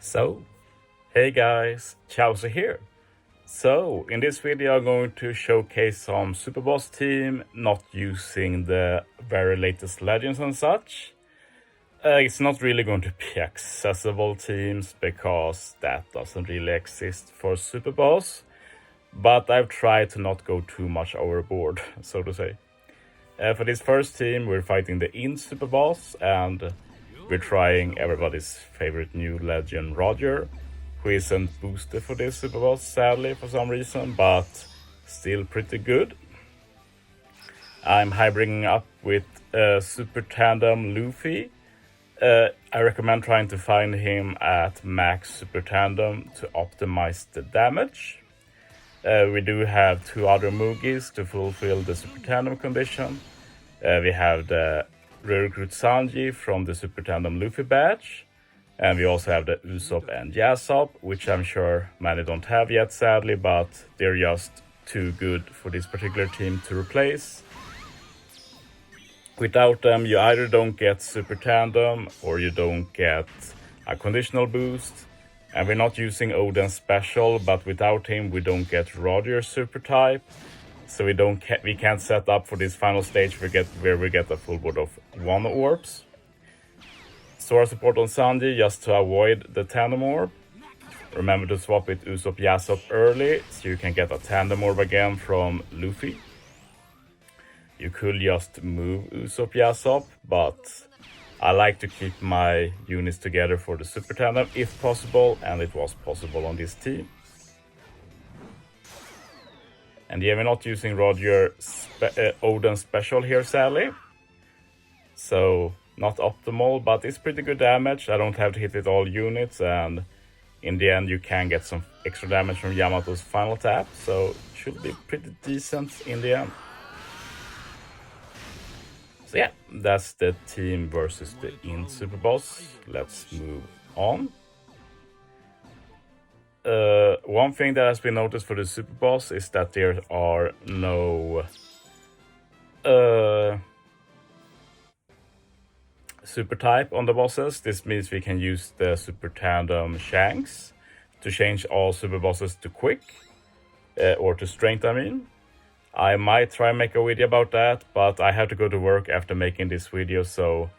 So, hey guys, Chauzu here. So, in this video I'm going to showcase some Superboss team, not using the very latest legends and such. It's not really going to be accessible teams because that doesn't really exist for Superboss. But I've tried to not go too much overboard, so to say. For this first team, we're fighting the In Superboss, and we're trying everybody's favorite new legend, Roger, who isn't boosted for this Superboss, sadly, for some reason, but still pretty good. I'm hybriding up with Super Tandem Luffy. I recommend trying to find him at max Super Tandem to optimize the damage. We do have two other Mugis to fulfill the Super Tandem condition. We have the recruit Sanji from the Super Tandem Luffy badge. And we also have the Usopp and Yasop, which I'm sure many don't have yet, sadly, but they're just too good for this particular team to replace. Without them, you either don't get Super Tandem or you don't get a conditional boost. And we're not using Odin's special, but without him we don't get Roger's super type. So we can't set up for this final stage where we get a full board of 1 orbs. Sora support on Sanji just to avoid the tandem orb. Remember to swap with Usopp Yasop early so you can get a tandem orb again from Luffy. You could just move Usopp Yasop, but I like to keep my units together for the Super Tandem if possible, and it was possible on this team. And yeah, we're not using Odin special here, sadly. So, not optimal, but it's pretty good damage. I don't have to hit with all units, and in the end you can get some extra damage from Yamato's final tap, so it should be pretty decent in the end. So yeah, that's the team versus the In Superboss. Let's move on. One thing that has been noticed for the Superboss is that there are no super type on the bosses. This means we can use the Super Tandem Shanks to change all super bosses to quick, or to strength, I mean. I might try and make a video about that, but I have to go to work after making this video, so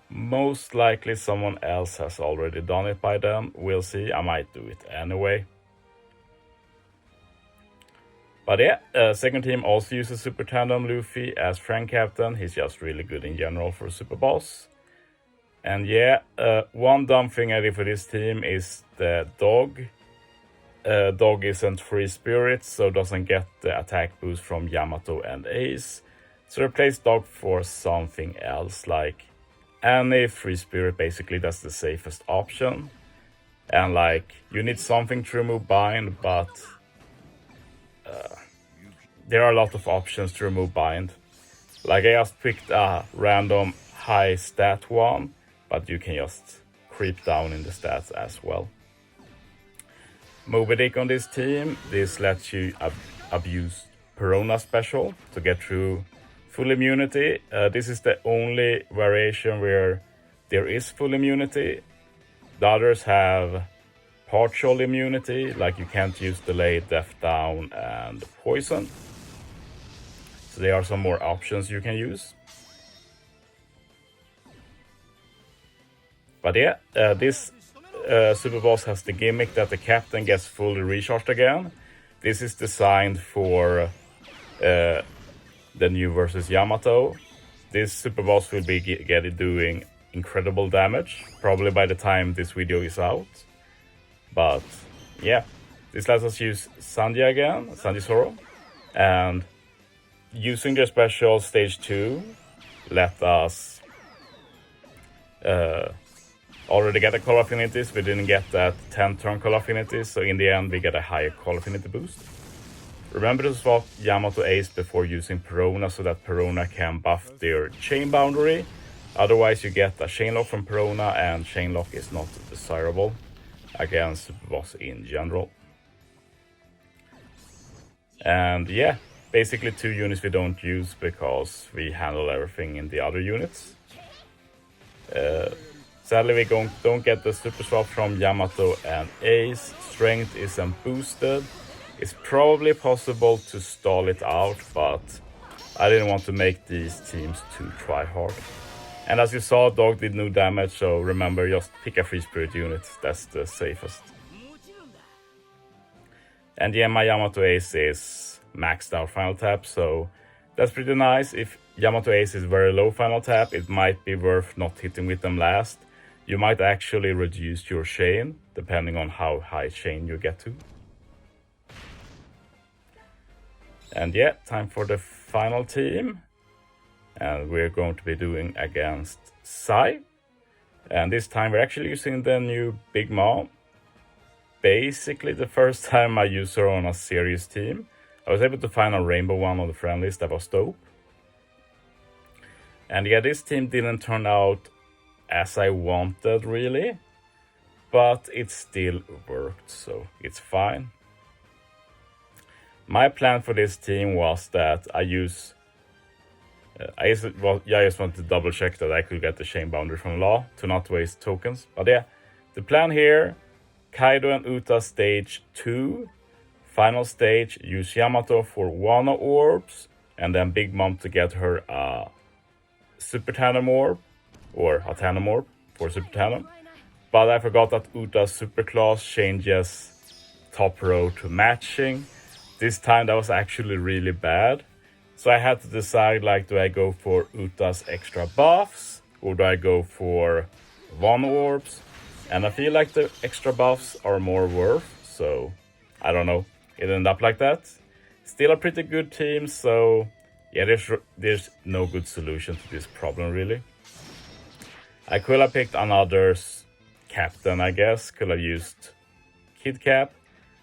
most likely someone else has already done it by then. We'll see, I might do it anyway. But yeah, second team also uses Super Tandem Luffy as Frank Captain. He's just really good in general for Superboss. And yeah, one dumb thing I did for this team is the dog. Dog isn't free spirit, so doesn't get the attack boost from Yamato and Ace. So replace dog for something else, like any free spirit. Basically, that's the safest option. And like, you need something to remove bind, but there are a lot of options to remove bind. Like, I just picked a random high stat one, but you can just creep down in the stats as well. Moby Dick on this team, this lets you abuse Perona special to get through full immunity. This is the only variation where there is full immunity. The others have partial immunity, like you can't use delay, death down, and poison. So there are some more options you can use. But yeah, this Superboss has the gimmick that the captain gets fully recharged again. This is designed for the new versus Yamato. This Superboss will be doing incredible damage, probably by the time this video is out. But yeah, this lets us use Sanji again, Sanji Zoro, and using their special stage 2 let us already get a call affinities. We didn't get that 10 turn call affinities, so in the end we get a higher call affinity boost. Remember to swap Yamato Ace before using Perona so that Perona can buff their chain boundary. Otherwise you get a chain lock from Perona, and chain lock is not desirable against Superboss in general. And yeah, basically 2 units we don't use because we handle everything in the other units. Sadly, we don't get the super swap from Yamato and Ace. Strength isn't boosted. It's probably possible to stall it out, but I didn't want to make these teams too try hard. And as you saw, Dog did no damage, so remember, just pick a free spirit unit. That's the safest. And yeah, my Yamato Ace is maxed out final tap, so that's pretty nice. If Yamato Ace is very low final tap, it might be worth not hitting with them last. You might actually reduce your chain, depending on how high chain you get to. And yeah, time for the final team. And we're going to be doing against Sai. And this time we're actually using the new Big Mom. Basically the first time I used her on a serious team. I was able to find a rainbow one on the friend list, that was dope. And yeah, this team didn't turn out as I wanted really, but it still worked, so it's fine. My plan for this team was that I just wanted to double check that I could get the chain boundary from Law to not waste tokens. But yeah, the plan here, Kaido and Uta stage 2. Final stage, use Yamato for Wano orbs, and then Big Mom to get her a Super Tandem orb, or a Tandem orb for Super Tandem. But I forgot that Uta's Super Class changes top row to matching. This time that was actually really bad. So I had to decide, like, do I go for Uta's extra buffs, or do I go for Wano orbs? And I feel like the extra buffs are more worth, so I don't know. It ended up like that. Still a pretty good team, so yeah, there's no good solution to this problem really. I could have picked another captain, I guess. Could have used Kid Cap.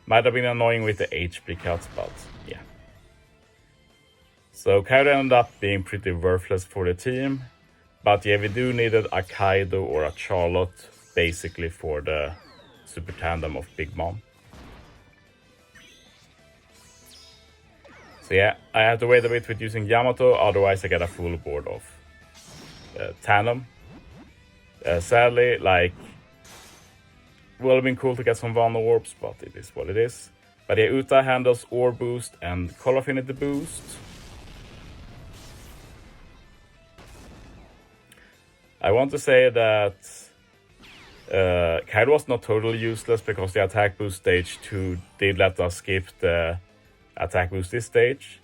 Might have been annoying with the HP cuts, but yeah. So Kaido ended up being pretty worthless for the team. But yeah, we do needed a Kaido or a Charlotte, basically for the Super Tandem of Big Mom. So yeah, I had to wait a bit with using Yamato, otherwise I get a full board of Tandem. Sadly, like, would have been cool to get some Wano orbs, but it is what it is. But yeah, Uta handles orb boost and color affinity boost. I want to say that Kaido was not totally useless, because the attack boost stage 2 did let us skip the attack boost this stage,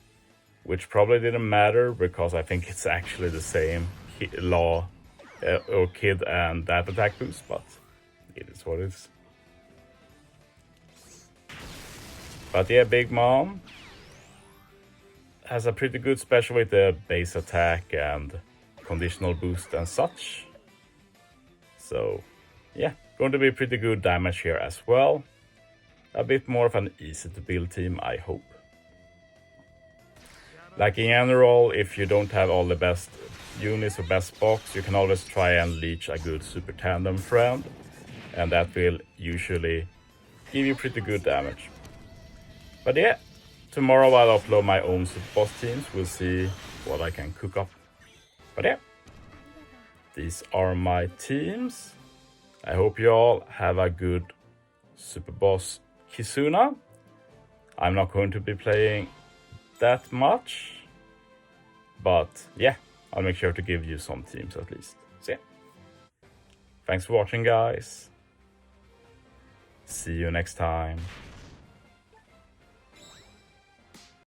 which probably didn't matter because I think it's actually the same Law or Kid and that attack boost, but it is what it is. But yeah, Big Mom has a pretty good special with the base attack and conditional boost and such. So yeah, going to be pretty good damage here as well. A bit more of an easy to build team, I hope. Like in general, if you don't have all the best units or best box, you can always try and leech a good Super Tandem friend, and that will usually give you pretty good damage. But yeah, tomorrow I'll upload my own Super Boss teams. We'll see what I can cook up. But yeah, these are my teams. I hope you all have a good Super Boss Kizuna. I'm not going to be playing that much, but yeah, I'll make sure to give you some teams at least. So yeah, thanks for watching, guys. See you next time.